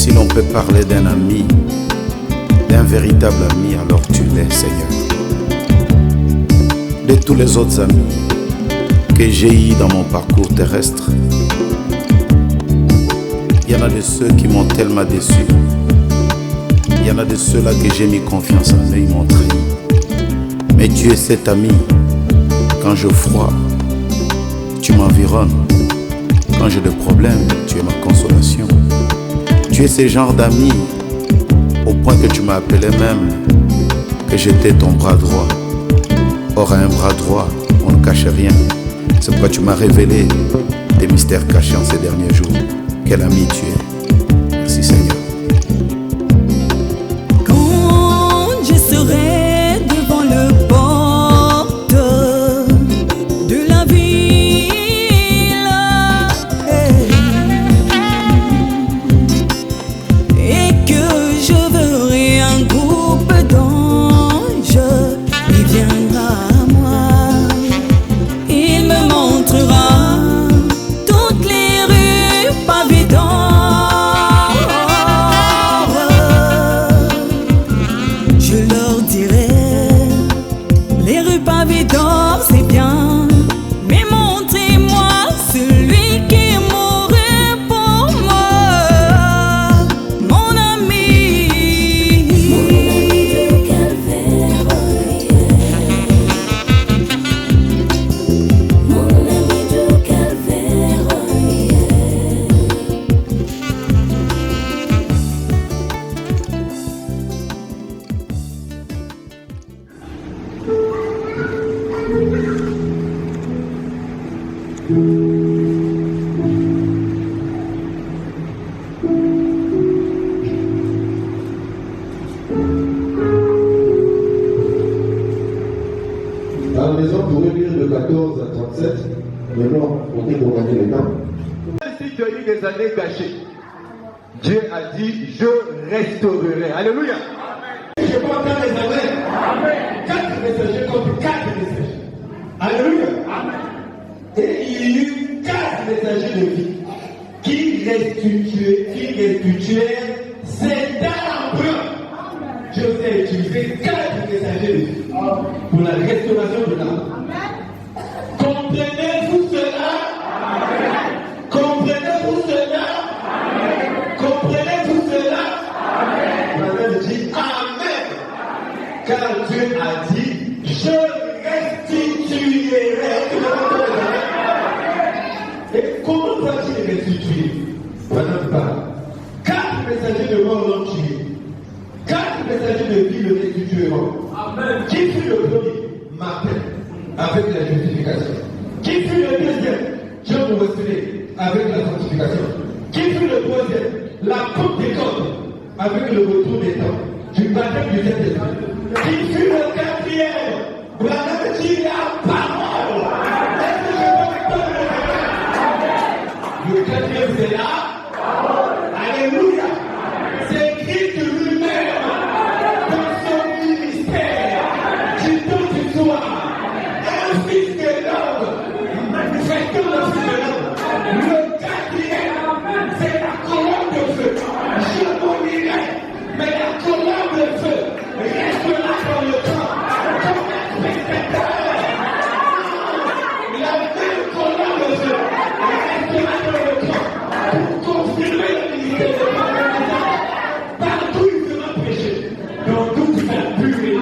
Si l'on peut parler d'un ami, d'un véritable ami, alors tu l'es, Seigneur. De tous les autres amis que j'ai eus dans mon parcours terrestre, il y en a de ceux qui m'ont tellement déçu. Il y en a de ceux-là que j'ai mis confiance en eux, ils m'ont trahi. Mais tu es cet ami. Quand je froid, tu m'environnes. Quand j'ai des problèmes, tu es ma consolation. Tu es ce genre d'ami, au point que tu m'as appelé même que j'étais ton bras droit. Or, à un bras droit, on ne cache rien. C'est pourquoi tu m'as révélé des mystères cachés en ces derniers jours. Quel ami tu es. Merci Seigneur. Quand je serai devant le porte de la ville et que je verrai un groupe d'anges, il viendra à moi, il me montrera toutes les rues pavées d'or. Je leur dirai, les rues pavées d'or c'est bien, mais montrez-moi celui qui est mort pour moi, mon ami. Mon ami du calvaire, mon ami du calvaire. À la maison, vous pouvez lire de 14 à 37, maintenant, on peut gagner les temps. Si tu as eu des années gâchées, Dieu a dit, je restaurerai. Alléluia. Je peux entendre les amen. 4 messagers contre 4 messagers. Alléluia. Et il y eut 4 messagers de vie qui restituèrent cet arbre. Je vais utiliser 4 messagers de vie pour la restauration de l'arbre. Comprenez-vous cela? Comprenez-vous cela? Comprenez-vous cela? Madame dit Amen. Car Dieu a dit, je restituerai. Et comment va-t-il restituer? Madame parle. 4 messagers de mort l'ont tué. 4 messagers de vie le restitueront. Amen. Qui fut le premier? Martin, avec la justification. Qui fut le deuxième? John Wesley, avec la sanctification. Qui fut le troisième? La Pentecôte, avec le retour des temps, du baptême du Saint-Esprit. Qui fut le quatrième? Branham dit la parole. Est-ce que je peux me donner le quatrième, c'est la parole. Alléluia. C'est Christ lui-même dans son ministère du temps du soir. Un fils de l'homme, manifestant le fils de l'homme. Le quatrième, c'est la colonne de feu. Je morirai, mais la colonne de feu restera dans le temps comme un spectateur. La même colonne de feu restera dans le temps pour confirmer le ministère de Dieu. Partout il sera prêché, dans toute sa purée.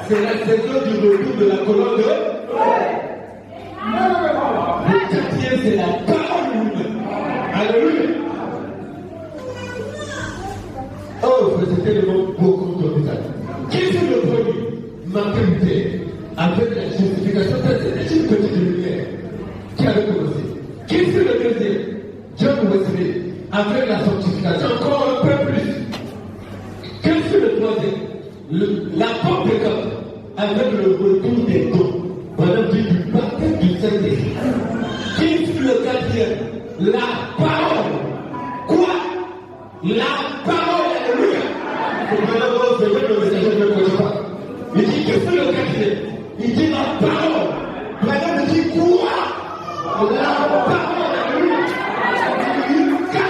C'est la saison du retour de la colonne de feu. Le quatrième, c'est la parole humaine. Alléluia. Oh, c'était le mot beaucoup de visage. Qui est le premier? Martin Luther, avec la justification, c'était une petite lumière qui avait commencé. Qui fut le deuxième? John Wesley, avec la sanctification, encore un peu plus. Qui fut le troisième? La Pentecôte, avec le retour des dons. Madame dit du baptême du Saint-Esprit. Qui fut le quatrième? La parole. Quoi? La parole. Alléluia. Le messager ne connaît pas. Il dit que c'est le quatrième. Il dit la parole. Madame dit quoi? La parole. Alléluia. Il dit 4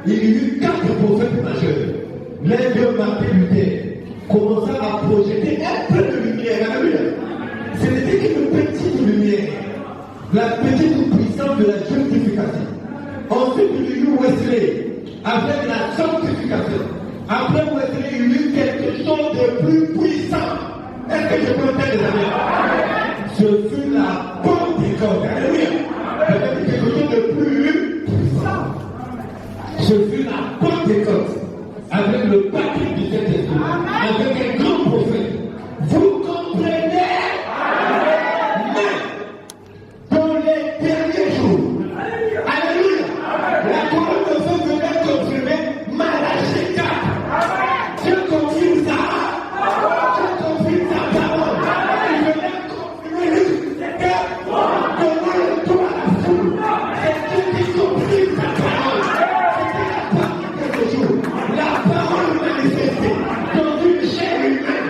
il y eut 4 prophètes majeurs. L'un d'eux, Martin Luther, commença à projeter un peu de lumière. Alléluia. Ce n'était qu'une petite lumière, la petite puissance de la justification. Ensuite, il y eut Wesley, avec la sanctification. Après Wesley, il y eut quelque chose de plus puissant. Est-ce que je peux entendre des amis? Ce fut la Pentecôte. Alléluia. Peut-être quelque chose de plus puissant. Ce fut la Pentecôte. Avec le baptême du Saint-Esprit. Avec un grand prophète. Vous comprenez? Mais dans les derniers jours, alléluia, la colonne de feu venait confirmer Malachie 4. Dieu confirme ça. Dieu confirme sa parole. Il venait confirmer que donnant le dos à la foule. C'est Dieu qui confirme sa parole. C'était la parole de ce jour. La parole manifestée dans une chair humaine.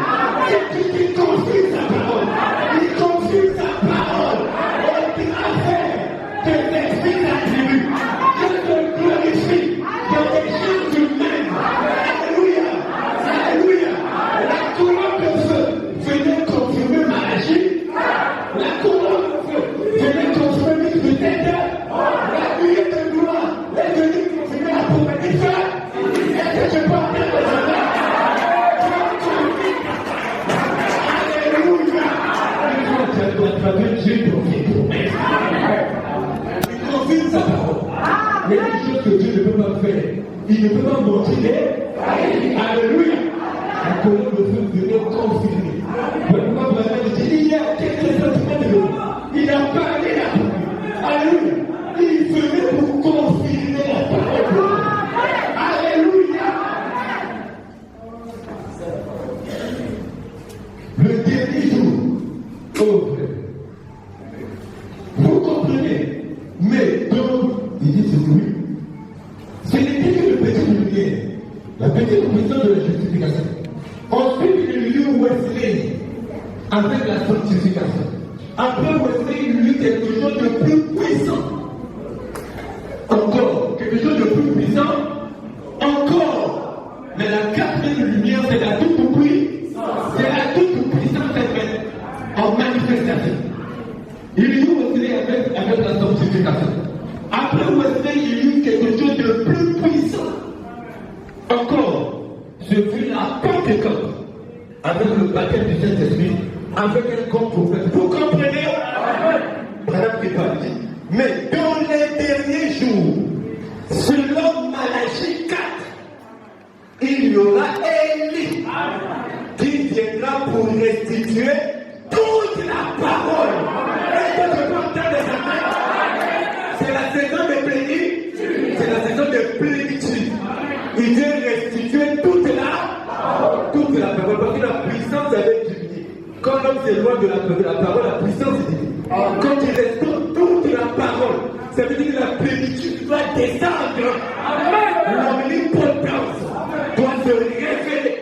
C'est Dieu qui confirme sa parole. Il confirme sa parole. Et il a fait que les fils attribuent. Je te glorifie dans les choses humaines. Alléluia. Alléluia. La colonne de feu venait confirmer Malachie. La colonne de feu venait confirmer peut-être. La nuée de gloire est venue confirmer la prophétie de feu. Est-ce que je peux entendre le Seigneur? Alléluia. Tu dois traduire Dieu pour tes promesses. Il confirme sa parole. Il y a des choses que Dieu ne peut pas faire. Il ne peut pas montrer. Alléluia. La colonne de feu venait confirmer. Pourquoi vous avez dit, il y a quelques sentiments de l'eau. Il a parlé la parole. Alléluia. Il venait pour confirmer la parole de Dieu. Alléluia. Le dernier jour, oh frère, vous comprenez, mais donc, il dit c'est lui. Ce n'était que le petit lumière, la petite puissance de la justification. Ensuite, il y eut Wesley avec la sanctification. Après Wesley, il y eut quelque chose de plus puissant. Encore, quelque chose de plus puissant. Encore. Mais la quatrième lumière, c'est la toute puissance. C'est la toute puissance elle-même en manifestation. Il y eut Wesley avec la sanctification. Après Wesley, il y eut quelque chose de plus puissant. Encore, ce fut la Pentecôte, avec le baptême du Saint-Esprit, avec un grand prophète. Vous comprenez? Madame qui parle dit, mais dans les derniers jours, selon Malachie 4, il y aura Élie qui viendra pour restituer toute la parole. Est-ce que je peux entendre des amis? C'est la saison de plénitude. C'est la saison de plénitude. Il vient restituer toute la parole. Parce que la puissance avait diminué. Quand l'homme s'éloigne de la parole, la puissance diminue. Quand il restaure toute la parole, ça veut dire que la plénitude doit descendre. L'omnipotence doit se révéler.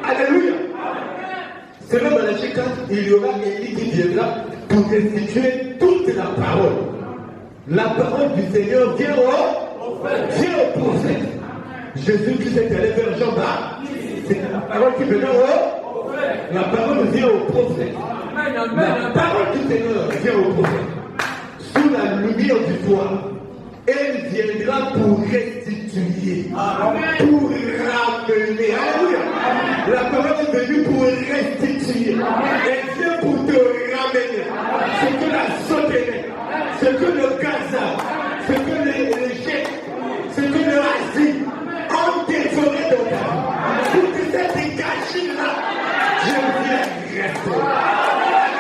Alléluia. Selon Malachie 4, il y aura Élie qui viendra pour restituer toute la parole. La parole du Seigneur vient au prophète. Jésus-Christ est allé vers Jean-Baptiste. C'est la parole qui venait la parole vient au prophète. La parole du Seigneur vient au prophète. Sous la lumière du soir, elle viendra pour restituer, pour ramener. Alléluia. La parole est venue pour restituer. Elle vient pour te ramener. Ce que la sauterelle, ce que le Gaza, ce que les Jets, ce que le Asie ont dévoré de toi. Pour que cette gâchis-là, je viens restaurer.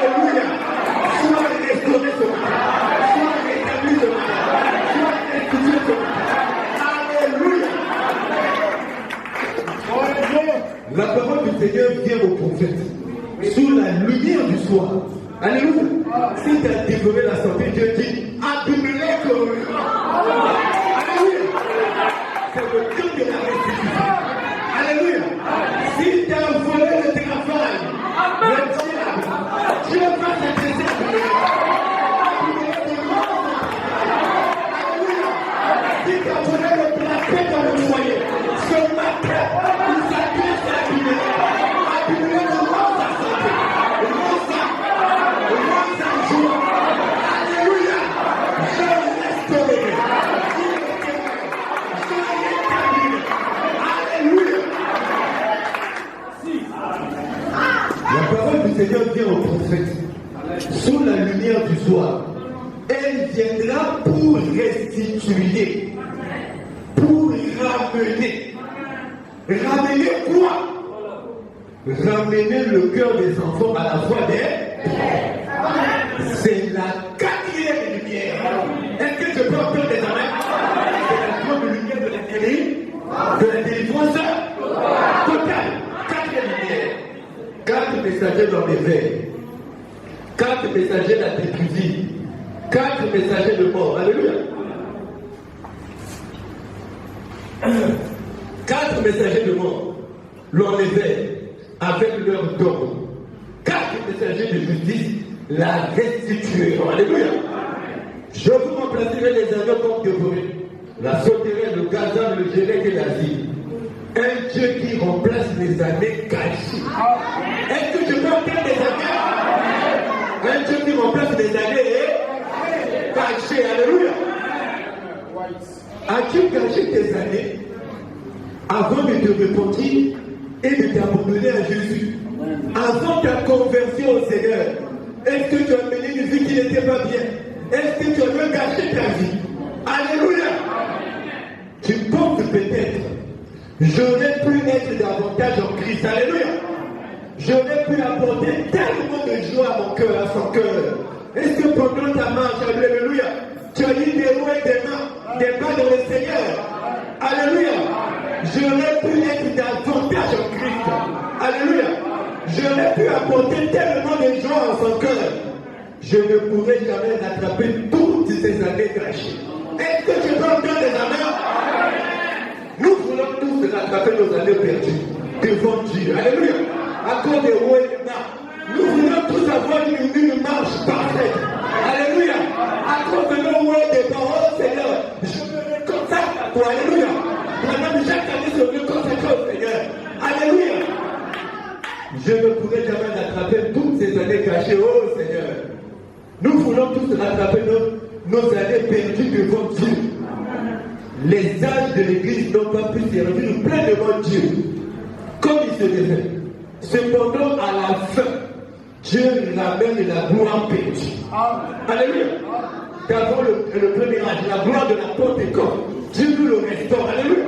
Alléluia. Sois restauré ce matin. Sois rétabli ce matin. Sois restitué ce matin. Alléluia. La parole du Seigneur vient au prophète. Sous la lumière du soir. Alléluia. Si tu as développé la santé, Dieu dit, Abimelech rend. Alléluia. C'est le temps de la restitution. Alléluia. Si tu as volé le travail, le diable, Dieu va s'adresser à toi. Alléluia. Si tu as volé la paix dans le La parole du Seigneur vient au prophète sous la lumière du soir. Elle viendra pour restituer, pour ramener. Ramener quoi? Ramener le cœur des enfants à la foi des pères. C'est la quatrième lumière. Est-ce que je peux entendre des amens? C'est la grande lumière de la délivrance totale. Quatrième lumière. 4 messagers dans les vers. 4 messagers de la détruisie. 4 messagers de mort. Alléluia. 4 messagers de mort l'enlevaient avec leur dogme. 4 messagers de justice la restitueront. Alléluia. Je vous remplacerai les agneaux comme dévorés, la sauterelle, le gazan, le gélec et l'asile. Un Dieu qui remplace les années cachées. Est-ce que je peux entendre des années? Un Dieu qui remplace les années cachées. Alléluia. As-tu caché tes années avant de te repentir et de t'abandonner à Jésus? Avant ta conversion au Seigneur, est-ce que tu as mené une vie qui n'était pas bien? Est-ce que tu as même gâché ta vie? Alléluia. Tu penses peut-être, j'aurais pu être davantage en Christ. Alléluia. J'aurais pu apporter tellement de joie à mon cœur, à son cœur. Est-ce que pendant ta marche, alléluia, tu as dit des hauts et des bas dans le Seigneur? Alléluia. J'aurais pu être davantage en Christ. Alléluia. J'aurais pu apporter tellement de joie à son cœur. Je ne pourrai jamais rattraper toutes ces années cachées. Est-ce que je peux entendre des amens? Nous voulons tous rattraper nos années perdues devant Dieu. Alléluia. À cause des hauts et des bas. Nous voulons tous avoir une marche parfaite. Alléluia. À cause de nos hauts et des bas. Oh Seigneur, je me consacre à toi. Alléluia. Madame, chaque année, je me consacre au Seigneur. Alléluia. Je ne pourrai jamais rattraper toutes ces années cachées. Oh Seigneur. Nous voulons tous rattraper nos années perdues devant Dieu. Les âges de l'Église n'ont pas pu servir pleinement Dieu comme il se devait. Cependant, à la fin, Dieu ramène la gloire perdue. Alléluia. D'abord le premier âge, la gloire de la Pentecôte. Dieu nous le restaure. Alléluia.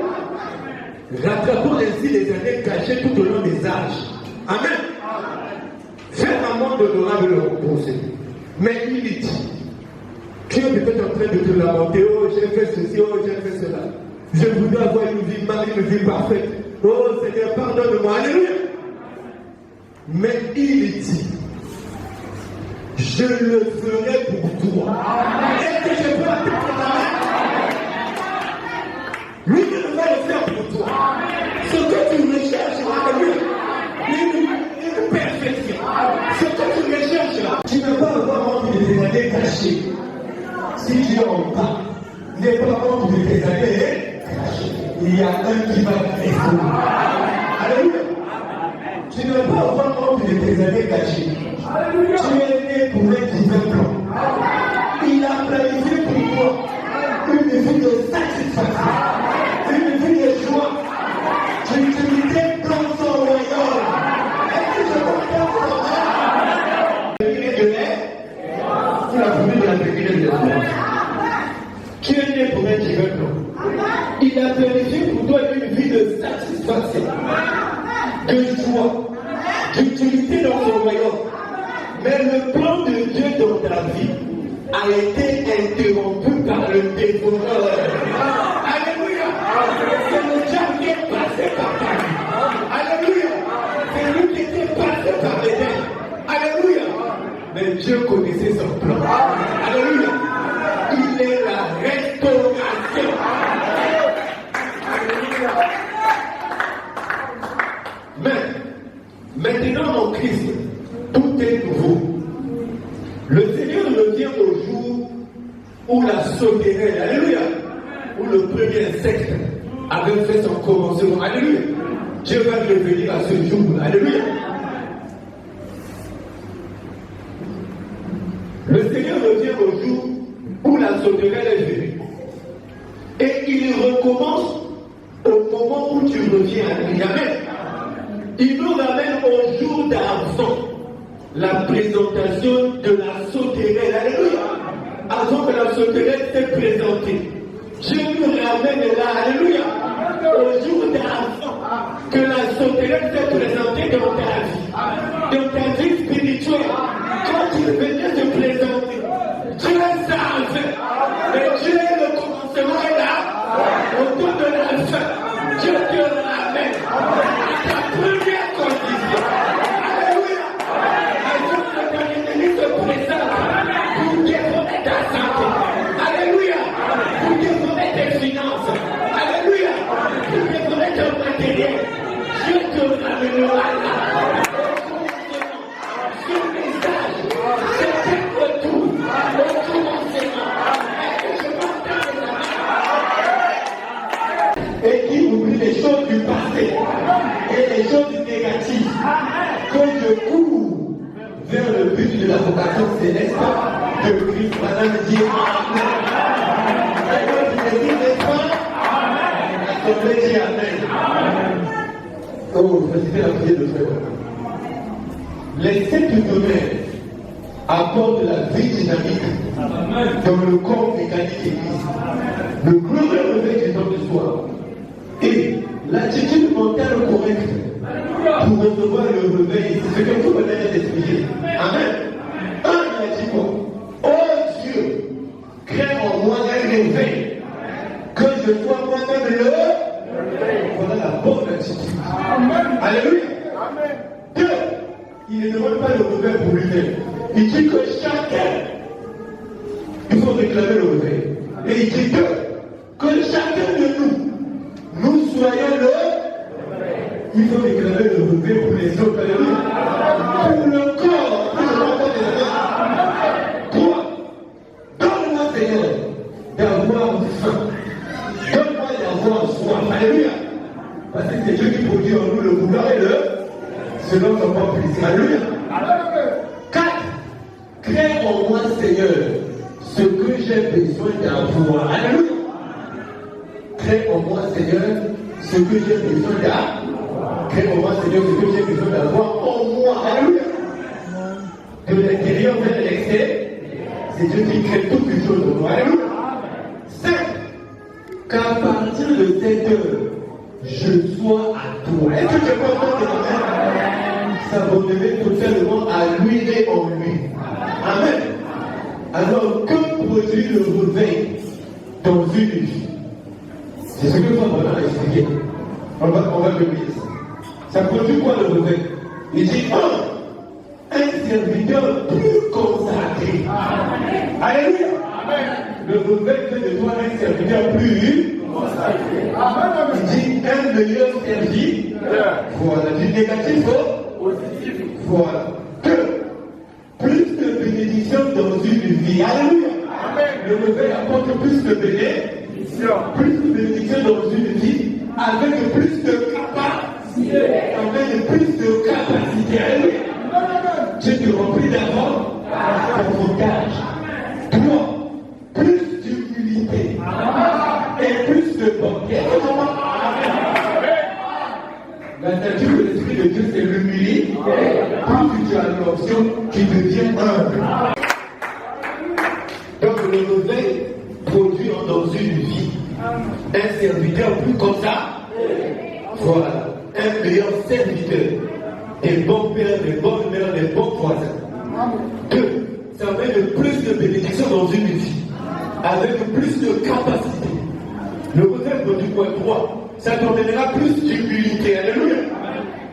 Rattrapons ainsi les années cachées tout au long des âges. Amen. Faire un monde honorable le reposer. Mais il dit, tu es peut-être en train de te lamenter, oh j'ai fait ceci, oh j'ai fait cela. Je voudrais avoir une vie parfaite. Oh Seigneur, pardonne-moi. Alléluia. Mais il dit, je le ferai pour toi. Est-ce que je peux attendre ta main? Lui ne va le faire pour toi. Ce que tu recherches, alléluia, une perfection. Ce que tu recherches là, tu ne vas pas avoir honte de tes années cachées. Si tu es en bas, n'aie pas honte de tes années cachées. Il y a un qui va répondre. Alléluia. Tu ne vas pas avoir honte de tes années cachées. Tu es né pour un divin plan. Il a planifié pour toi une vie de satisfaction, une vie de joie. Tu étais dans son royaume. Est-ce que je comprends ça? Le degré de l'air, pour la famille de la degré de l'air. Tu es né pour un divin plan. Il a planifié pour toi une vie de satisfaction, de joie, d'utilité dans son royaume. Mais le plan de Dieu dans ta vie a été interrompu par le dévoreur. Alléluia. C'est le diable qui est passé par ta vie. Alléluia. C'est lui qui était passé par les terres. Alléluia. Mais Dieu connaissait son plan. Alléluia. Il est la restauration. Mais maintenant en Christ, tout est nouveau. Le Seigneur revient au jour où la sauterelle, alléluia, où le premier insecte avait fait son commencement, alléluia. Dieu va revenir à ce jour, alléluia. Le Seigneur revient au jour où la sauterelle est venue. Et il recommence au moment où tu reviens à lui. Amen. Il nous ramène au jour d'avant. la présentation de la sauterelle. Alléluia. Avant que la sauterelle s'est présentée, je me ramène là, alléluia, au jour d'avant que la sauterelle s'est présentée dans ta vie spirituelle. Quand il venait se présenter, Dieu savait, mais Dieu est le commencement est là, autour de la fin, Dieu te ramène à ta première condition. Alléluia. Un jour que ton ennemi se présente pour dévorer ta santé. Alléluia. Pour dévorer tes finances. Alléluia. Pour dévorer ton matériel. Dieu te ramènera là. Son message, c'est un retour au commencement. Et qui oublie les choses du passé et les choses négatives. Que je cours vers le but de la vocation céleste de Christ. Madame dit Amen. Et quand tu me dis n'est-ce pas, l'Assemblée dit Amen. Oh, je vais la prière de frère. Les 7 domaines apportent la vie dynamique dans le corps mécanique église. Le glorieux réveil du temps de soi et l'attitude mentale correcte pour recevoir le réveil, c'est ce que vous venez d'expliquer. Amen. Un, il a dit quoi? Oh Dieu, crée en moi un réveil, que je sois moi-même le réveil. Voilà la bonne attitude. Alléluia. Deux, il ne demande pas le réveil pour lui-même. Il dit que chacun, il faut réclamer le réveil. Et il dit que chacun de nous soyons le. Il faut réclamer le réveil pour les autres. Alléluia. Pour le corps, pour le corps des hommes. Toi, donne-moi, Seigneur, d'avoir faim. Donne-moi d'avoir soif. Alléluia. Parce que c'est Dieu qui produit en nous le vouloir et le selon son propre plaisir. Alléluia. 4. Crée en moi, Seigneur, ce que j'ai besoin d'avoir. Alléluia. Crée en moi, Seigneur, ce que j'ai besoin d'avoir. Crée en moi, Seigneur, ce que j'ai besoin d'avoir en moi. Alléluia. De l'intérieur vers l'extérieur, c'est Dieu qui crée toutes les choses en moi. Alléluia. 5. Qu'à partir de cette heure, je sois à toi. Est-ce que tu peux entendre s'abandonner totalement à lui et en lui? Amen. Alors, que produit le réveil dans une vie? C'est ce que Paul a expliqué. On va le lire. Ça produit quoi le réveil? Il dit un serviteur plus consacré. Alléluia. Le réveil fait de toi un serviteur plus consacré. Il dit un meilleur serviteur. Voilà. Du négatif au positif. Voilà. Plus de bénédiction dans une vie. Alléluia. Le réveil apporte plus de bénédiction. Plus de bénédiction dans une vie. Avec plus de capacité. Avec plus de capacité. Alléluia. Je te remplis d'abord davantage. 3. Plus d'humilité. Et plus de bonté. La nature de l'Esprit de Dieu, c'est l'humilité. Plus tu as l'option, tu deviens humble. Donc le réveil produit dans une vie un serviteur plus comme ça. Voilà. Un meilleur serviteur. Des bons pères, des bonnes mères, des bons voisins. 2. Ça met de plus de bénédictions dans une vie. Avec plus de capacité. Le réveil produit quoi? 3. Ça t'emmènera plus d'humilité. Alléluia.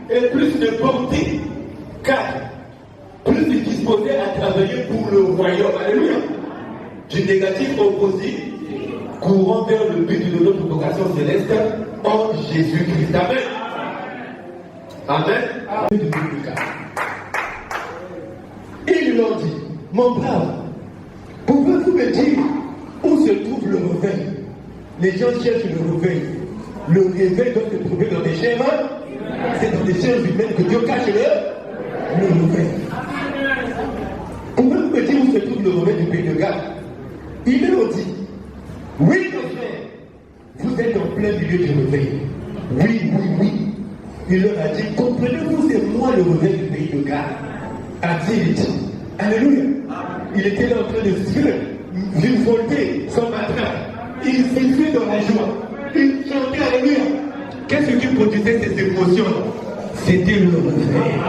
Et plus de bonté. 4. Plus de disposé à travailler pour le royaume. Alléluia. Du négatif au positif. Courant vers le but de notre vocation céleste en Jésus-Christ. Amen. Amen. Il leur dit, mon brave, pouvez-vous me dire où se trouve le réveil? Les gens cherchent le réveil. Le réveil doit se trouver dans des chairs. C'est dans des chairs humaines que Dieu cache le réveil. Pouvez-vous me dire où se trouve le réveil du pays de Galles? Il leur dit, oui, mon frère, vous êtes en plein milieu du réveil. Oui. Il leur a dit, comprenez-vous, c'est moi le réveil du pays de Galles. Activity. Alléluia. Il était là en train de se virevolter son matras. Il s'est dans la joie. Il chantait Alléluia. Qu'est-ce qui produisait ces émotions? C'était le réveil.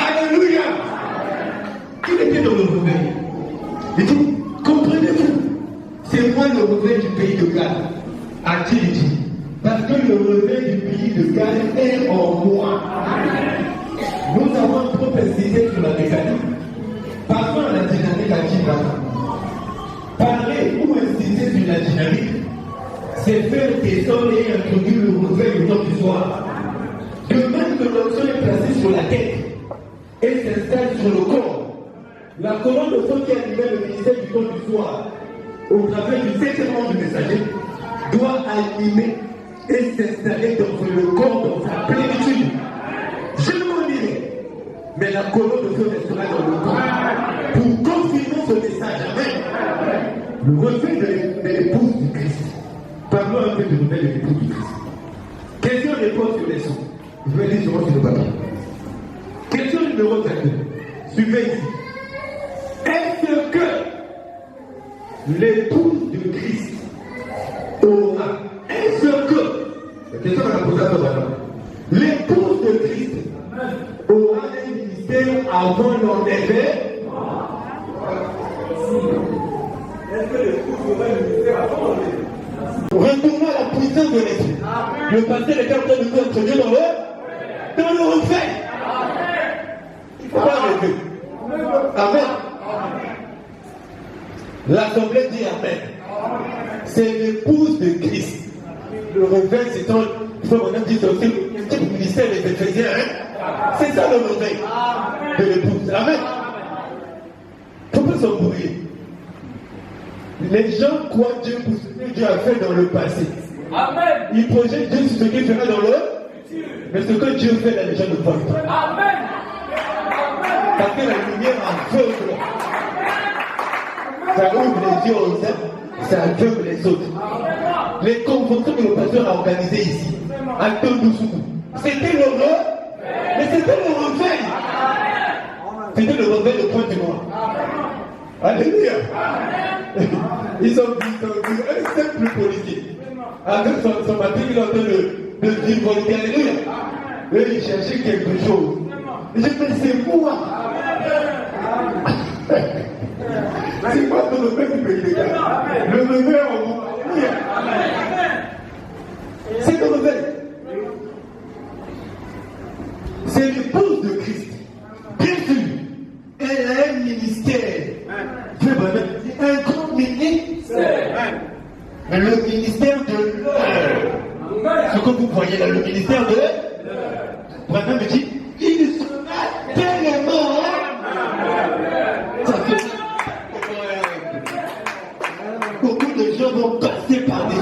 Alléluia. Il était dans le réveil. Il dit, comprenez-vous, c'est moi le réveil du pays de Galles. Activity. Parce que le réveil du pays de Galles est en moi. Nous avons une propensité sur la mécanique. Passons à la dynamique active. Parler ou insister sur la dynamique, c'est faire descendre et introduire le réveil au temps du soir. De même que l'onction est placée sur la tête et s'installe sur le corps, la colonne de feu qui animait le ministère du temps du soir, au travers du secrètement du messager, doit animer et s'installer dans le corps dans sa plénitude. Je m'en dirai, mais la colonne de feu restera dans le corps pour confirmer ce message. Amen. Le réveil de l'épouse du Christ. Parlons un peu du réveil de l'épouse du Christ. Question-réponse sur les sons. Je vais lire sur le papier. Question numéro 22. Suivez ici. Est-ce que l'épouse de Christ aura, est-ce que, la question qu'on a posée à toi, l'épouse de Christ aura un ministère avant l'enlèvement? Est-ce que l'épouse aura un ministère avant l'enlèvement? Retournons à la puissance de l'esprit. Le pasteur était en train de nous introduire dans le réveil. Il ne faut pas rêver. Amen. L'assemblée dit Amen. C'est l'épouse de Christ. Le réveil, c'est un. Il faut maintenant dire aussi le petit ministère des Éphésiens. Hein? C'est ça le réveil de l'épouse. Amen. Il ne faut pas s'embrouiller. Les gens croient Dieu pour ce que Dieu a fait dans le passé. Amen. Ils projettent Dieu sur ce qu'il fera dans le futur. Mais ce que Dieu fait, là, les gens ne voient pas. Amen. Parce que la lumière aveugle. Ça ouvre les yeux aux uns, ça aveugle les autres. Les conventions que le pasteur a organisées ici, à Tondousougou, c'était le réveil. Mais c'était le réveil. C'était le réveil de Pointe-Noire. Alléluia. Ils ont dit un simple policier. Avec son matin, il est en train de virevolter. Alléluia. Et il cherchait quelque chose. Et j'ai fait, c'est moi. C'est moi le réveil du pays de Galles. Le réveil en moi. C'est le réveil. C'est l'épouse de Christ. Bien sûr, elle a un ministère. Un grand ministère. Mais le ministère de l'heure. Ce que vous voyez là, le ministère de l'heure. Branham me dit, il sera tellement. Ça fait beaucoup de gens vont passer par-dessus.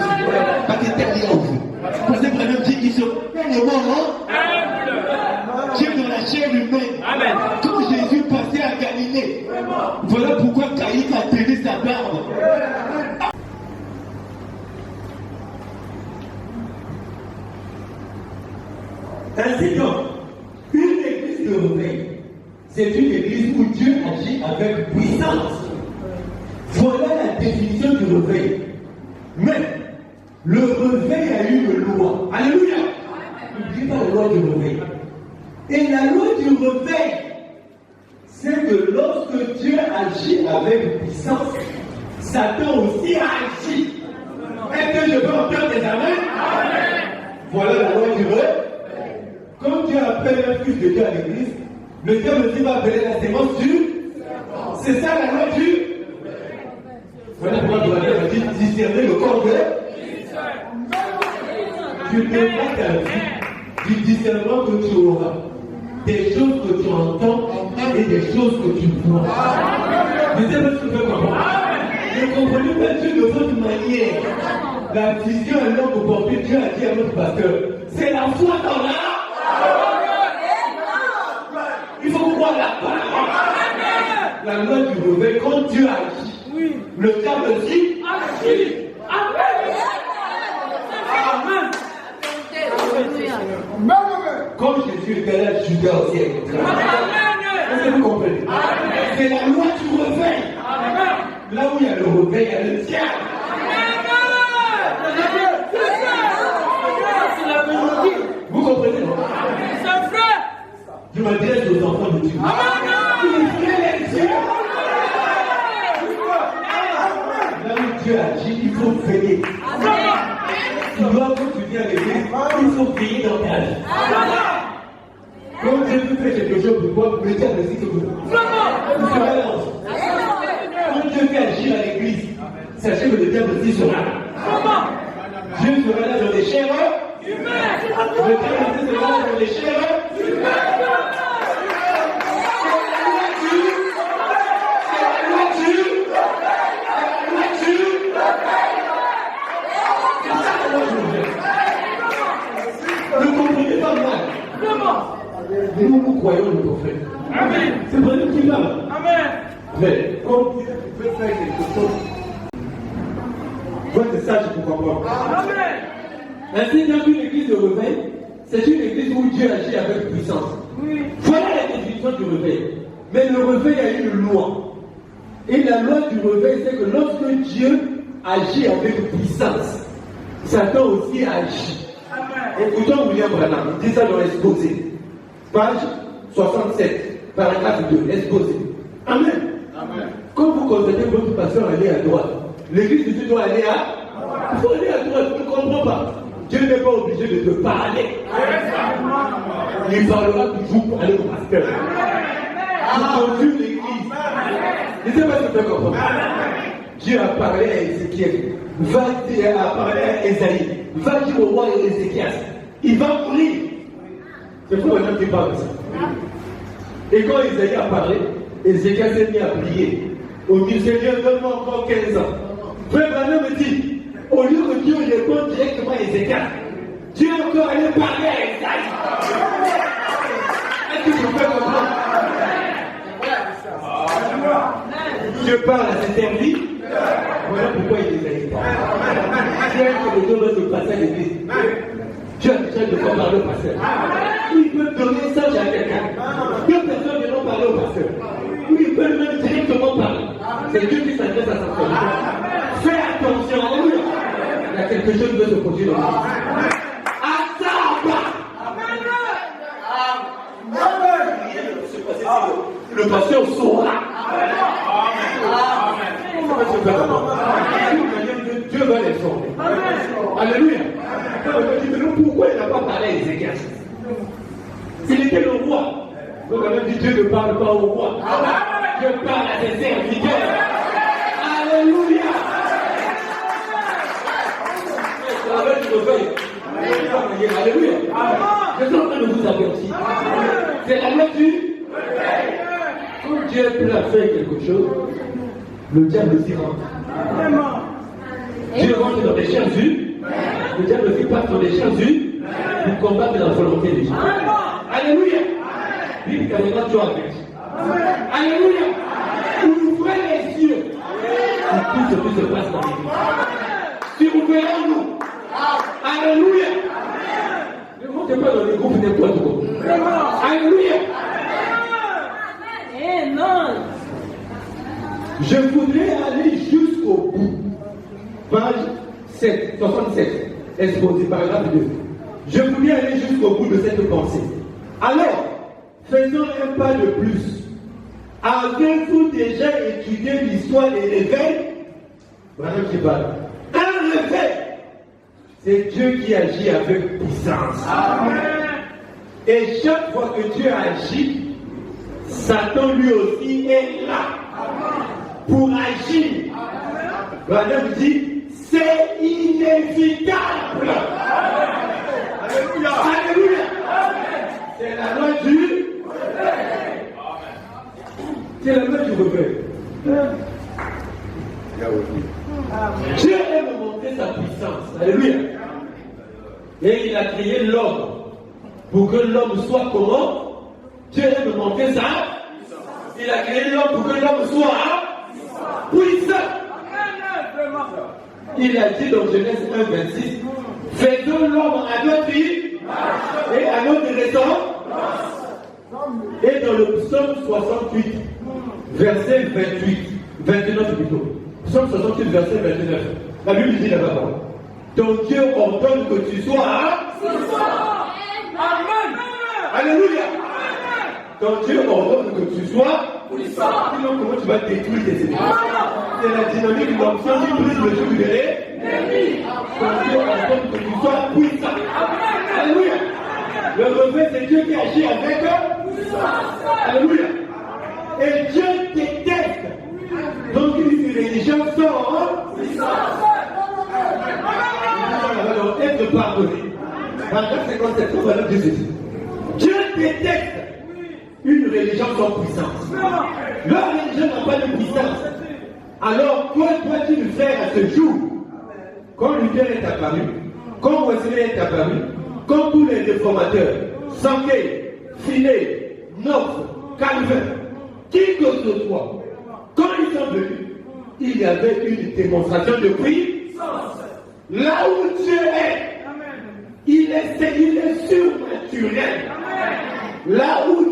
Parce que c'est au fond. Parce que Branham dit, il sera tellement. Dieu dans la chair humaine. Amen. Quand Jésus passait à Galilée, voilà pourquoi Caïphe a tenu sa barbe. Ainsi donc, une église de réveil, c'est une église où Dieu agit avec puissance. Voilà la définition du réveil. Mais le réveil a une loi. Alléluia. N'oubliez pas la loi du réveil. Et la loi du réveil, c'est que lorsque Dieu agit avec puissance, Satan aussi agit. Est-ce que je peux entendre des amens? Voilà la loi du réveil. Quand Dieu appelle un fils de Dieu à l'église, le diable aussi va appeler la sémence du. C'est ça la loi du. Voilà pourquoi tu vas dire discerner le corps de. Tu devras ta vie du discernement que tu auras. Des choses que tu entends et des choses que tu vois. Je sais pas si tu peux comprendre. Je comprenais pas Dieu de votre manière. La vision est l'homme aujourd'hui, Dieu a dit à notre pasteur, c'est la foi dans l'âme. Il faut croire la parole. La loi du réveil, quand Dieu agit, le diable dit agit. Amen. Amen. Comme Jésus était là, Judas aussi est là. Est-ce que vous comprenez? C'est la loi du réveil. Là où il y a le réveil, il y a le diable. Vous comprenez, non? Je m'adresse aux enfants de Dieu. Là où Dieu agit, il faut veiller. Tu dois continuer à l'église, il faut veiller dans ta vie. Quand Dieu veut faire quelque chose pour toi, le diable aussi que vous. Vous serez là aussi. Quand Dieu fait agir à l'église, sachez que le diable aussi sera là. Dieu sera là dans les chairs humaines. Le diable aussi sera là dans les chairs humaines. Ne comprenez pas mal. Nous croyons le prophète. Amen. C'est vrai qu'il parle. Amen. Mais comme Dieu veut faire quelque chose, toi c'est ça je ne comprends pas. Amen. Ainsi, dans une église de réveil, c'est une église où Dieu agit avec puissance. Oui. Voilà la définition du réveil. Mais le réveil a une loi. Et la loi du réveil, c'est que lorsque Dieu agit avec puissance, Satan aussi agit. Écoutons William Branham, il dit ça dans l'exposé. Page 67, paragraphe 2, exposé. Amen. Amen. Quand vous constatez votre pasteur aller à droite, l'église de Dieu doit aller à... Il faut aller à droite, je ne comprends pas. Dieu n'est pas obligé de te parler. Il parlera toujours pour aller au pasteur. Pour conduire l'église. Je ne sais pas si tu comprends. Dieu a parlé à Ézéchiel. Va dire à parler à Esaïe. Va dire au roi Ézéchias. Il va mourir. C'est pour les gens qui parlent de ça. Et quand Esaïe a parlé, Ézéchias s'est mis à prier. Au milieu, Seigneur, donne-moi encore 15 ans. Frère Branham me dit, au lieu que Dieu réponde directement à Ézéchias, Dieu est encore allé parler à Esaïe. Est-ce que je peux comprendre? Dieu parle à cette vie. Voilà pourquoi il les a dit. Dieu aime que les gens doivent se passer à l'église. Dieu a déjà de quoi parler au pasteur. Il peut donner ça à quelqu'un. Deux personnes viennent parler au pasteur. Il peut même directement parler. C'est Dieu qui s'adresse à sa famille. Fais attention, alléluia. Il y a quelque chose qui veut se produire dans l'église. Le pasteur saura. Dieu va les former. Alléluia. Pourquoi il n'a pas parlé à Ézéchias? Il était le roi. Donc on a dit Dieu ne parle pas au roi. Dieu parle à ses serviteurs. Alléluia. C'est la loi du réveil. Alléluia. Je suis en train de vous avertir. C'est la loi du... Quand Dieu peut faire quelque chose, le diable s'y rentre. Dieu rentre dans les chairs humaines, le diable aussi passe dans les chairs humaines pour combattre la volonté de Dieu. Alléluia. Vive carrément toi avec. Alléluia. Ouvrez les yeux pour tout ce qui se passe dans l'église. Surveillons-nous. Alléluia. Ne montez pas dans les groupes n'importe quoi. Alléluia. Non. Je voudrais aller jusqu'au bout. Page 67, exposé, paragraphe 2. Je voulais aller jusqu'au bout de cette pensée. Alors, faisons un pas de plus. Avez-vous déjà étudié l'histoire des réveils? Voilà qui parle. Un réveil, c'est Dieu qui agit avec puissance. Amen. Et chaque fois que Dieu agit, Satan lui aussi est là pour agir. Branham dit, c'est inévitable. Alléluia. Alléluia. C'est la loi du... C'est la loi du réveil. Dieu aime montrer sa puissance. Alléluia. Et il a créé l'homme pour que l'homme soit comment? Dieu aime montrer ça. Il a créé l'homme pour que l'homme soit puissant. Il a dit dans Genèse 1:26, faisons l'homme à notre image et à notre ressemblance. Et dans le psaume 68, verset 28, 29 plutôt. Psaume 68, verset 29. La Bible dit là-bas, ton Dieu ordonne que tu sois. Amen. Alléluia. Ton Dieu ordonne que tu sois. Sinon, comment tu vas détruire tes ennemis? C'est la dynamique de l'option qui brise le jeu du délai. Ton Dieu ordonne que tu sois puissant. Alléluia. Le revers, c'est Dieu qui agit avec eux. Alléluia. Et Dieu déteste. Donc, une religion sans être pardonné. Paragraphe 57, on va le dire ceci. Dieu déteste une religion sans puissance. Leur religion n'a pas de puissance. Alors, quoi dois-tu faire à ce jour? Quand Luther est apparu, quand Wesley est apparu, quand tous les réformateurs, Sankey, Finney, Knox, Calvin, qui que ce soit, quand ils sont venus, il y avait une démonstration de puissance. Là où Dieu est, il est surnaturel. Là où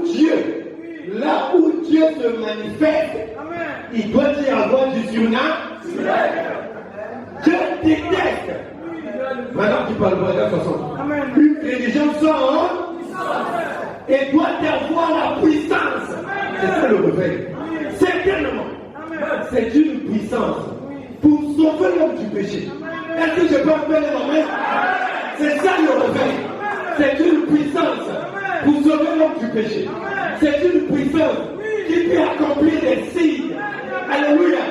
Dieu se manifeste, il doit y avoir du surnaturel. Dieu déteste. Maintenant, tu parles de 60. Une religion sans et doit avoir la puissance. C'est ça le réveil. Certainement, c'est une puissance pour sauver l'homme du péché. Est-ce que je peux appeler ma main? C'est ça le réveil. C'est une puissance pour sauver l'homme du péché. C'est une puissance qui peut accomplir des signes. Alléluia.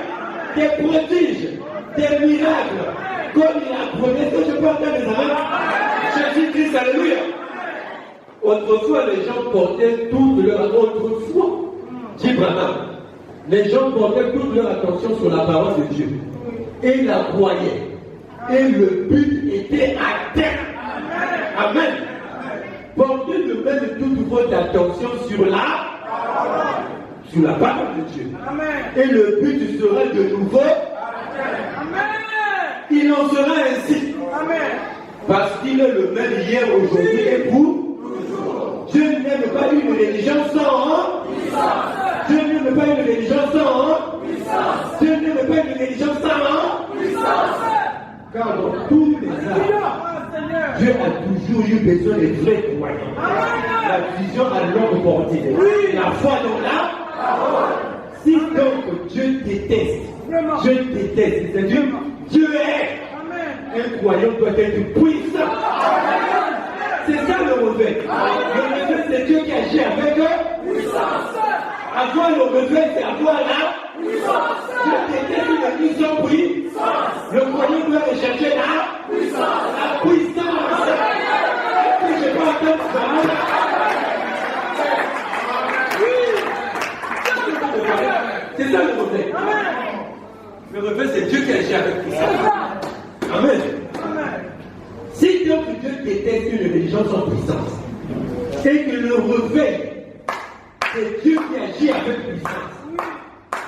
Des prodiges, des miracles. Comme il a promis. Est-ce que je peux entendre les amens? Jésus-Christ, alléluia. Autrefois, les gens portaient toute leur autrefois. Dit Branham. Les gens portaient toute leur attention sur la parole de Dieu. Et ils la croyaient. Et le but était atteint. Amen. Portez de même toute votre attention sur la parole de Dieu. Et le but sera de nouveau. Il en sera ainsi. Parce qu'il est le même hier, aujourd'hui et pour. Dieu n'aime pas une religion sans. Dieu n'aime pas une religion sans. Dieu n'aime pas une religion sans. Car dans tous les arts, Dieu a toujours eu besoin des vrais croyants. La vision à longue portée. La foi dans la parole. Si donc Dieu déteste, c'est Dieu. Dieu est. Un croyant doit être puissant. C'est ça le réveil. Le réveil, c'est Dieu qui agit avec eux. Avoir le réveil, c'est avoir la puissance. Dieu déteste une vision puissance. Le croyant doit rechercher la puissance. La puissance. Est-ce que je peux entendre ça? C'est ça le réveil. Le réveil, c'est Dieu qui agit avec puissance. Amen. Si donc Dieu déteste une religion sans puissance, et que le réveil, c'est Dieu qui agit avec puissance,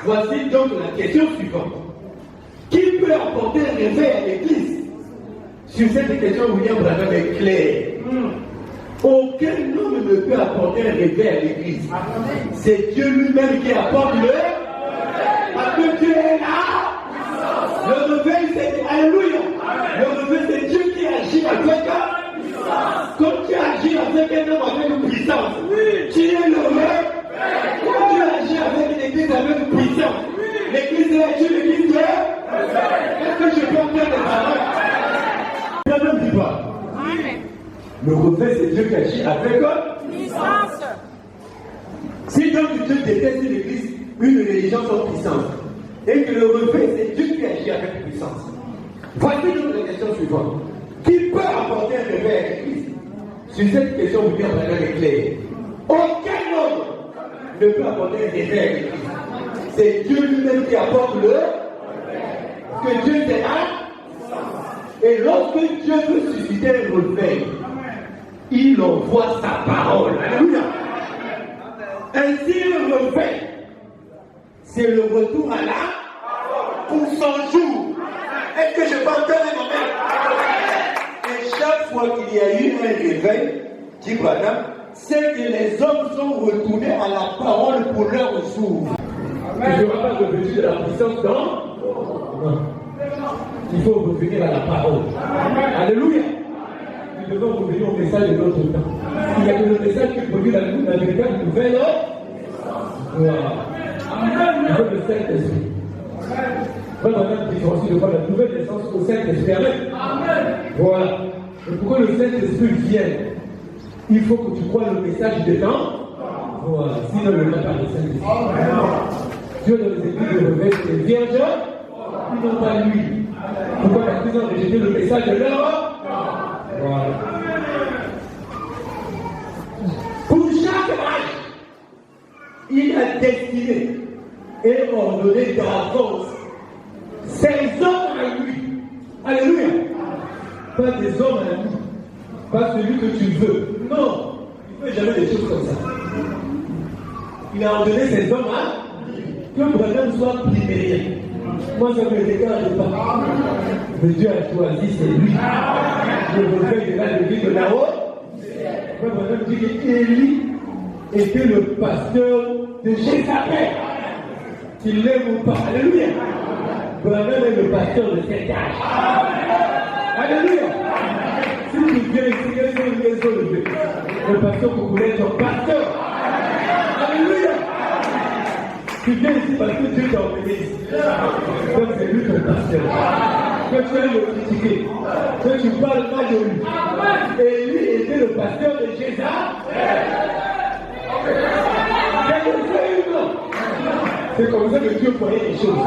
voici donc la question suivante. Qui peut apporter un réveil à l'Église? Sur cette question, William Branham est clair. Aucun homme ne peut apporter un réveil à l'Église. C'est Dieu lui-même qui apporte le réveil. Parce que Dieu est là. Le réveil, c'est alléluia. Le réveil, c'est Dieu qui agit avec eux. Quand tu agis avec un homme avec une puissance, tu es le réveil. Quand tu agis avec une église avec une puissance, l'église est une église de. Est-ce que je peux entendre des paroles? Je ne dis pas. Le réveil, c'est Dieu qui agit avec eux. Si donc Dieu déteste une église, une religion sans puissance, et que le réveil, c'est Dieu qui agit avec puissance. Voici donc la question suivante. Qui peut apporter un réveil à l'Église? Sur cette question, vous dire Branham est clair. Aucun homme ne peut apporter un réveil à l'Église. C'est Dieu lui-même qui apporte le réveil. Que Dieu est là. Et lorsque Dieu veut susciter un réveil, il envoie sa parole. Alléluia. Ainsi, le réveil, c'est le retour à la pour 100 jours. Est-ce que je peux entendre ma main? Et chaque fois qu'il y a eu un réveil, dit Branham, c'est que les hommes sont retournés à la parole pour leur retour. Il n'y aura pas de revenu de la puissance dans. Non. Il faut revenir à la parole. Alléluia. Nous devons revenir au message de notre temps. Il y a que le message qui produit la véritable nouvelle. Voilà. Il faut le Saint-Esprit. Voilà, on a une différence de voir la nouvelle naissance au Saint-Esprit. Amen. Voilà. Et pourquoi le Saint-Esprit vient? Il faut que tu crois le message des temps. Voilà. Sinon, le n'a pas le Saint-Esprit. Dieu dans les églises de réveil les vierges, ils n'ont pas lui. Pourquoi? Parce qu'ils ont rejeté le message de leur. Voilà. Pour chaque âge, il a destiné et ordonné d'avance ses hommes à lui. Alléluia. Pas des hommes à lui. Pas celui que tu veux. Non. Il ne fait jamais des choses comme ça. Il a ordonné ses hommes à que Branham soit primérien. Moi, ça ne me déclenche pas. Mais Dieu a choisi, c'est lui. Je reviens de là, le dit de là-haut. Moi, Branham dit qu'Élie était le pasteur de Jézabel. Qu'il l'aime ou pas. Alléluia. Branham est le pasteur de cet âge. Alléluia. Si tu viens ici, le pasteur que vous voulez être ton pasteur. Alléluia. Tu viens ici parce que Dieu t'a emmené ici. Donc c'est lui ton pasteur. Que tu aimes le critiquer. Que tu parles mal de lui. Et lui était le pasteur de Jézabel. C'est comme ça que Dieu voyait les choses.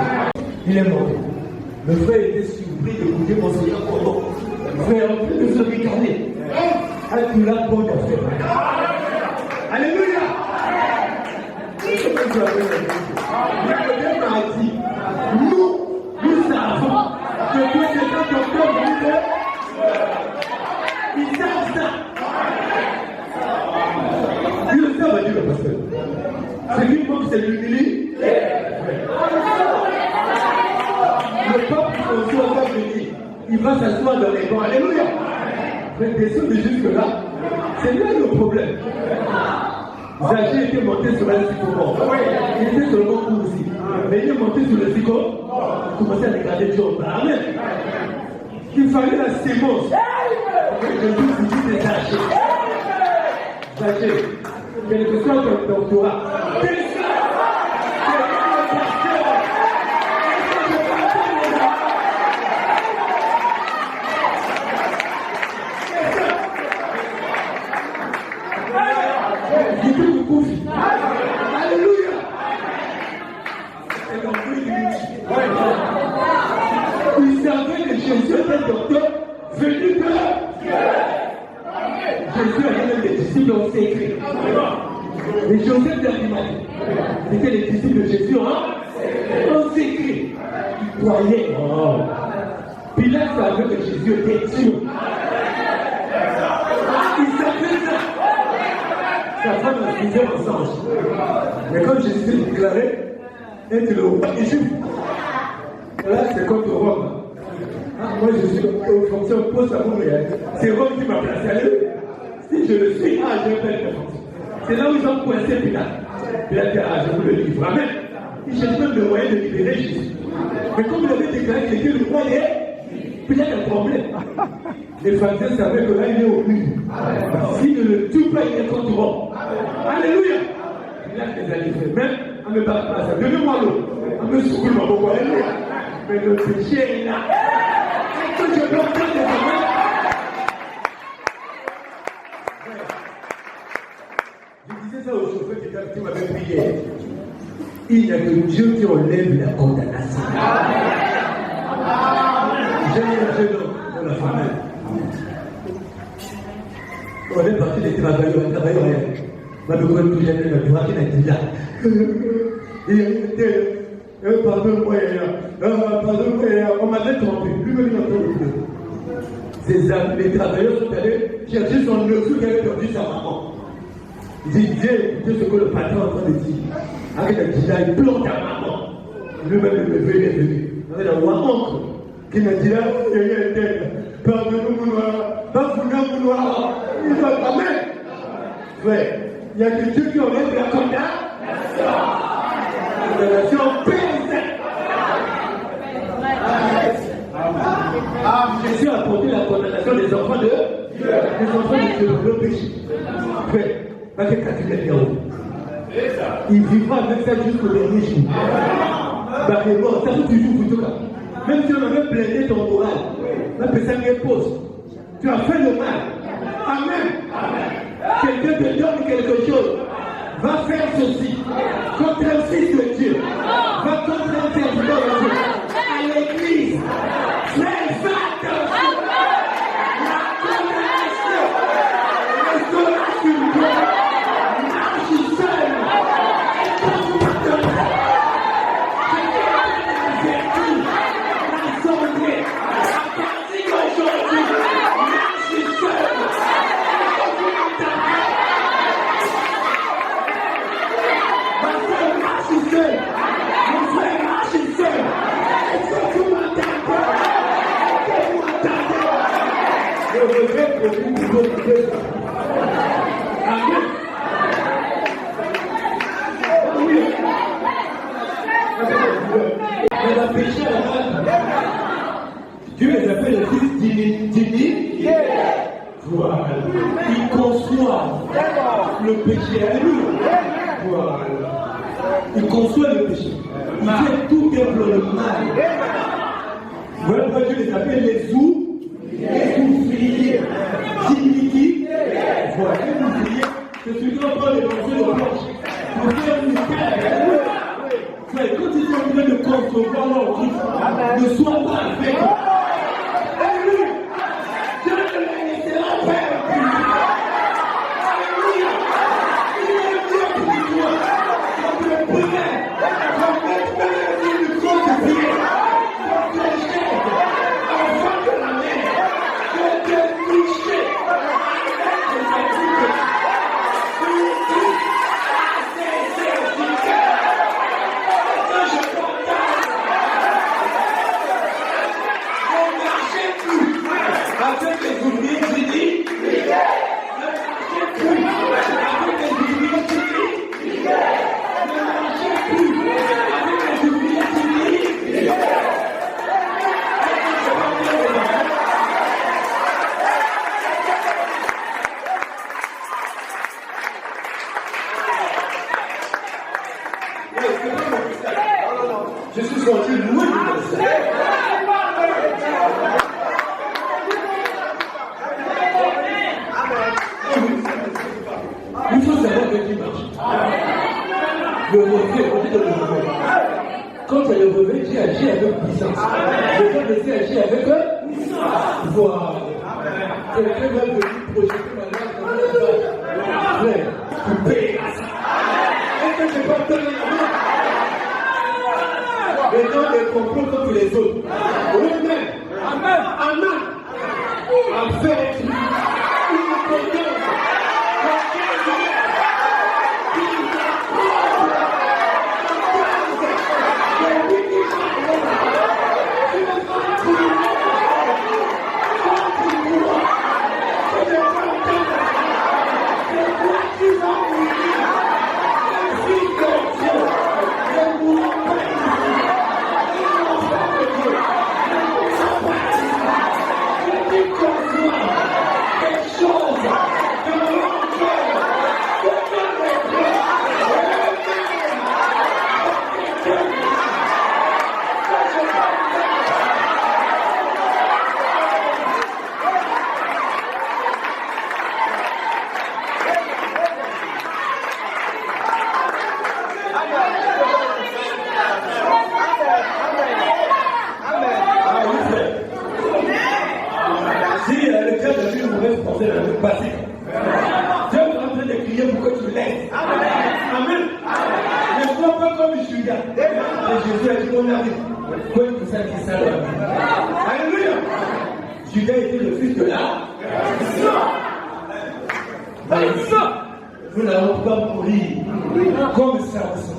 Il est mort. Le frère était surpris d'écouter mon Seigneur pendant. Le frère en train de se ricaner. Tu l'as bon affaire. Alléluia. Nous savons que Dieu est un docteur de ils savent ça. Ils le savent, Dieu le pasteur. C'est lui qui c'est l'humilité. Le peuple qui reçoit va venir. Il va s'asseoir dans les bancs. Alléluia. Mais descendre jusque-là, c'est là le problème. Zaché était monté sur un sycomore. Il était sur le bon coup aussi. Mais il est monté sur le sycomore. Il commençait à regarder Job. Amen. Il fallait la sémence. Je vous dis des Zaché. Zaché. Quel que soit ton doctorat. Alléluia. Il savait que Jésus était un docteur venu de Dieu. Jésus avait même des disciples en secret. Et Joseph d'Arimathie était les disciples de Jésus en secret. Ils croyaient. Pilate savait que Jésus était Dieu. Il savait ça. Sa femme a disait aux anges. Mais quand Jésus s'est déclaré être le roi d'Égypte, là c'est contre Rome. Moi je suis aux fonctions post-amouriennes. C'est Rome qui m'a placé. Alléluia. Si je le suis, je vais faire une fonction. C'est là où ils ont coincé Pilate. Pilate dit, je vous le livre. Amen. Il cherche même le moyen de libérer Jésus. Mais comme il avait déclaré qu'il était le roi Pilate a un problème. Les Pharisiens savaient que là il est au but. S'il ne le tue pas, il est contre Rome. Alléluia. Pilate les a livrés. Même à me battre pas ça. Donnez-moi l'eau. À me secouer ma boue. Alléluia. Mais le péché est là. Que je dois prendre des moments. Je disais ça au chauffeur qui m'avait prié. Il n'y a que Dieu qui enlève la condamnation. J'ai eu un jeune homme dans la famille. On est parti des travailleurs. Ma besoin de jamais me dire qu'il a dit là. Il était. Pardon-moi, on m'avait trompé. Lui-même, il a trompé. Les travailleurs sont allés chercher son neveu qui avait perdu sa maman. Il dit, viens écouter ce que le patron est en train de dire. Avec la dit là, il plante ta maman. Lui-même, le neveu, il est venu. Avec la voix oncle qui m'a dit là, il y a un tel. Pardonne-nous, mon noir. Pas vous, mon noir. Il va pas même. Frère, il y a des dieux qui ont même la condamnation. La condamnation pèse. Jésus a porté la condamnation des enfants de Dieu. Les enfants de Dieu, le péché. Frère, parce que quand il est là-haut, il vivra avec ça jusqu'au dernier jour. Bah, il est mort, ça fait toujours pour tout cas. Même si on avait blindé ton moral, la personne repose. Tu as fait le mal. Amen. Quelqu'un te donne quelque chose. Va faire ceci. Contre un fils de Dieu. Va contre un serviteur de Dieu. À l'église. Fais attention. La condamnation. Le soleil sur toi. Marche seul. Et quand vous pardonnez. Dieu les appelle les fils d'iniquité. Voilà. Il conçoit le péché à lui. Voilà. Il conçoit le péché. Il fait tout bien pour le mal. Voilà pourquoi Dieu les appelle les ouvriers d'iniquité. Voilà, les ouvriers, c'est celui qui va prendre les morceaux de planche pour faire une terre. Frère, quand ils sont en train de concevoir leur Christ, ne sois pas avec eux. Alléluia. Dieu ne les laissera pas. Alléluia. Il est Dieu pour toi. Comme le bonheur, comme le bonheur du corps de Dieu, comme le chef, enfant de la mer, que Dieu touché avec les actifs. Avec les ouvriers, j'ai dit, ne marchez plus. Avec les ouvriers, j'ai dit, ne marchez plus. Avec les ouvriers, j'ai dit, je suis sorti loin de ça. Il faut savoir que tu marches. Le relevé, on dit de le relever. Quand tu as le relevé, tu agis avec puissance. Le temps de agir avec puissance. Voilà. Quelqu'un va venir projeter ma main. Frère, tu payeras ça. Est-ce que je peux te donner la main? Maintenant, les complots contre les autres. Amen. Amen. Amen. Avec une confiance. Jésus a dit mon ami, quoi que ça qui s'allume. Alléluia. Judas était le fils de la nous n'allons pas mourir comme Samson.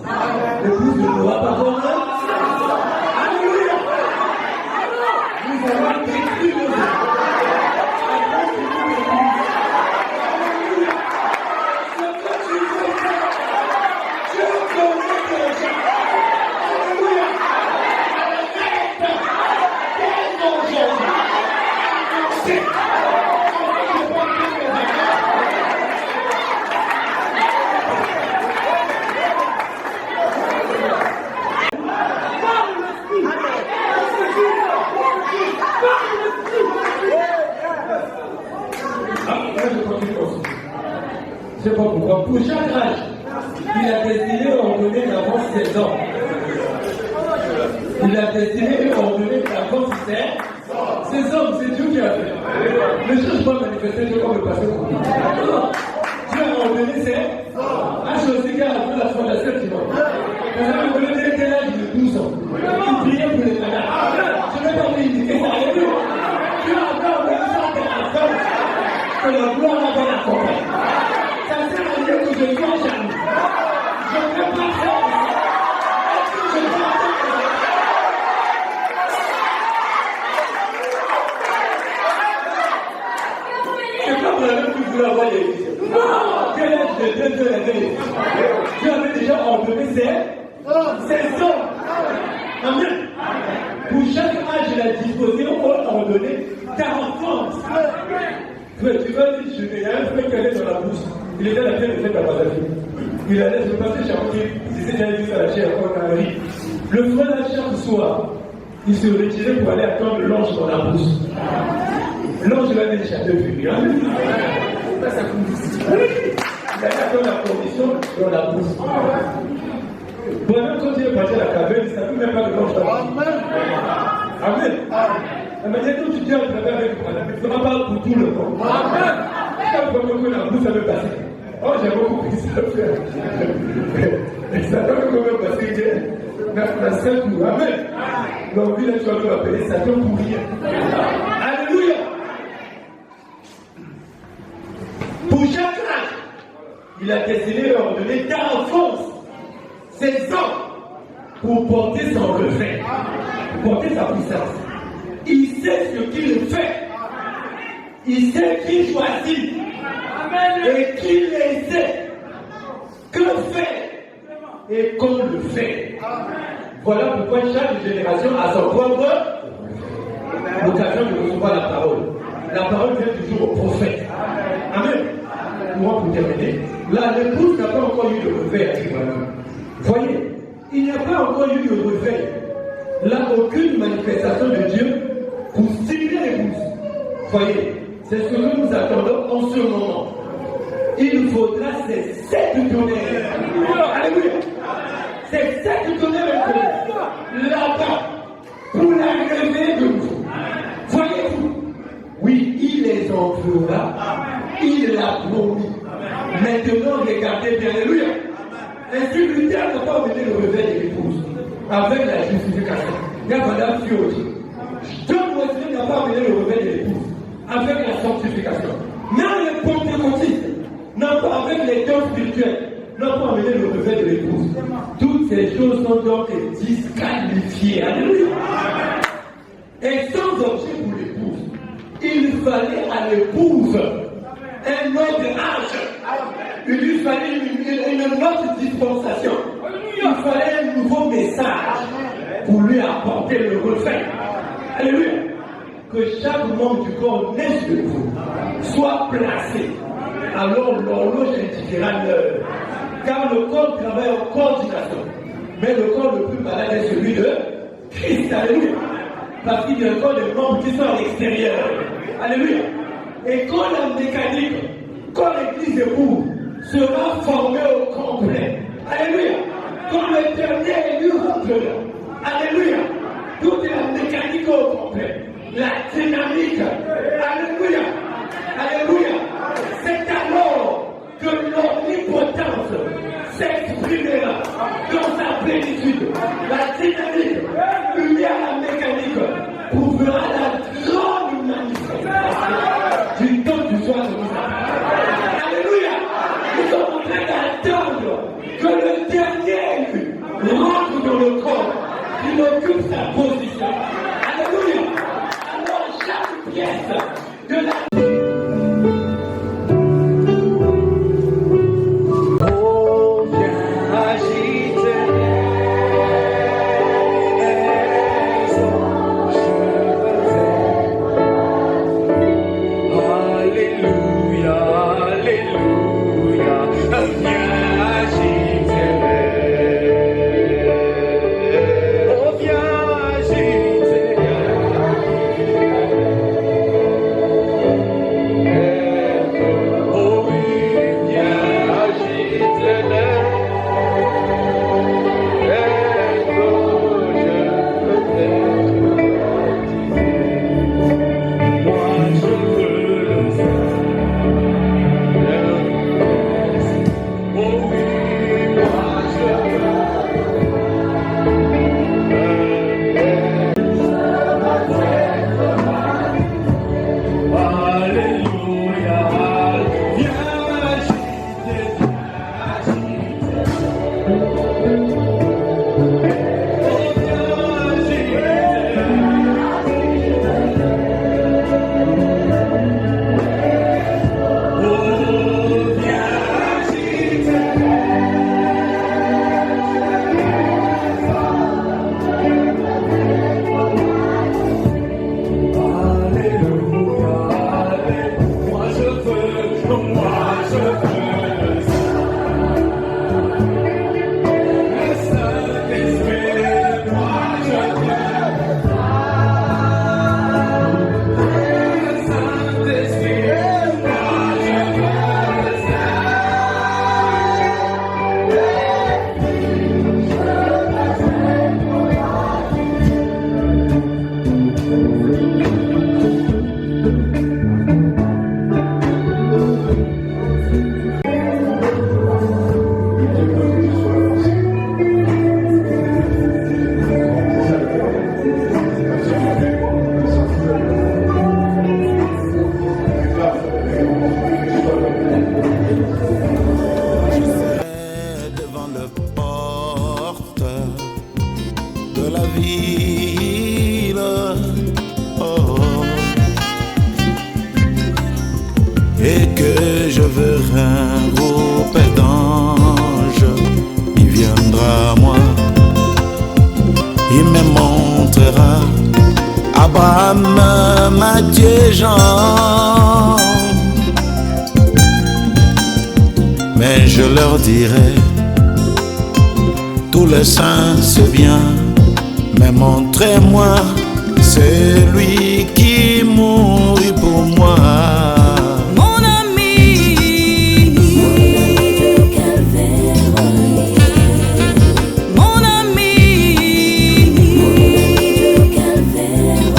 Le fils ne mourra pas comme Alléluia. Nous allons détruire nos âmes. Je ne sais pas pourquoi. Pour chaque âge, il a décidé d'ordonner d'avance 16 ans. Il a décidé d'ordonner d'avance 16 ans. C'est Dieu qui a fait. Ne cherche pas à manifester Dieu comme le passé. Dieu a ordonné c'est un chose qui a fait la fondation du monde. Vous avez ordonné quel âge de 12 ans. Il priait pour les malades. Je ne vais pas vous indiquer ça. Dieu a encore ordonné ça à la femme. Que la gloire va dans la campagne. Ça sert à dire que je suis en charme. Je ne vais pas faire ça. Est-ce que je vais attendre? C'est pas pour la même que vous la voyez ici. Quel âge de 2 ans Dieu avait déjà ordonné 16 ans. Amen. Pour chaque âge, il a disposé, on a ordonné 40 ans. Tu vas dire, il y a un frère qui allait dans la bourse. Il était à la terre de fête à Bazavi. Il allait se passer charpentier. Il disait, j'allais dire à la chair encore dans la vie. Le frère, chaque soir, il se retirait pour aller attendre l'ange dans la bourse. L'ange l'avait déjà vu. Ça il allait attendre la condition dans la bourse. Pendant quand il est parti à la caverne, il ne savait même pas que l'ange dans la bourse. Amen. Elle m'a dit, quand tu dis à travers avec moi, tu ne vas pas pour tout le monde. Quand tu la bourse, ça veut passer. Oh, j'ai beaucoup pris ça à faire. Ça doit quand même passer la seule pour. Amen. Donc, lui, là, tu vas l'appeler Satan pour rien. Alléluia. Pour chaque âge, il a décidé d'ordonner 40 forces, 16 ans, pour porter son reflet, pour porter sa puissance. Il sait ce qu'il fait. Il sait qui choisit. Et qui essaie. Que fait. Et qu'on le fait. Voilà pourquoi chaque génération a son propre l'occasion de recevoir la parole. La parole vient toujours au prophète. Amen. Pour terminer, là, l'épouse n'a pas encore eu de réveil à Trimanou. Voyez, il n'y a pas encore eu de réveil. Là, aucune manifestation de Dieu pour stimuler l'épouse. Voyez, c'est ce que nous attendons en ce moment. Il faudra ces 7 tonnerres. Alléluia. Ces 7 tonnerres là-bas pour la réveiller de vous. Voyez-vous? Oui, il les enverra. Il l'a promis. Maintenant, regardez bien. Alléluia. Ainsi, Luther n'a pas amené le réveil de l'épouse avec la justification. Il y a Madame Fiori. John Wesley n'a pas amené le réveil de l'épouse avec la sanctification. Même les pentecôtistes n'ont pas, avec les dons spirituels, n'ont pas amené le réveil de l'épouse. Toutes ces choses sont donc disqualifiées. Alléluia. Et sans objet pour l'épouse, il fallait à l'épouse un autre âge. Il lui fallait une autre dispensation. Il fallait un nouveau message pour lui apporter le reflet. Alléluia. Que chaque membre du corps naisse de vous, soit placé. Alors l'horloge indiquera l'heure. Car le corps travaille en coordination. Mais le corps le plus malade est celui de Christ. Alléluia. Parce qu'il y a encore des membres qui sont à l'extérieur. Alléluia. Et quand la mécanique, quand l'église épouse sera formée au complet. Alléluia. Quand le dernier élu rentre là. Alléluia. Toute la mécanique au complet. La dynamique. Alléluia. Alléluia. C'est alors que l'omnipotence s'exprimera dans sa plénitude. La dynamique, unie à la mécanique, prouvera la grande manifestation du temps du soir de nous. Alléluia. Nous sommes en train d'attendre que le dernier élu rentre dans le corps, qu'il occupe sa position. Alléluia. Alors chaque pièce de la Oh, viens agiter. Devant le porte de la ville, oh, et que je verrai un groupe d'anges, il viendra à moi, il me montrera Abraham, Matthieu, Jean. Mais je leur dirai, tous les saints c'est bien, mais montrez-moi celui qui mourut pour moi. Mon ami du calvaire, mon ami du calvaire.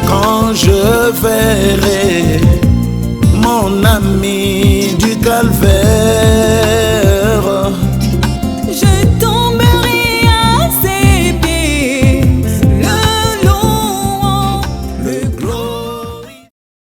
Quand je verrai mon ami du calvaire,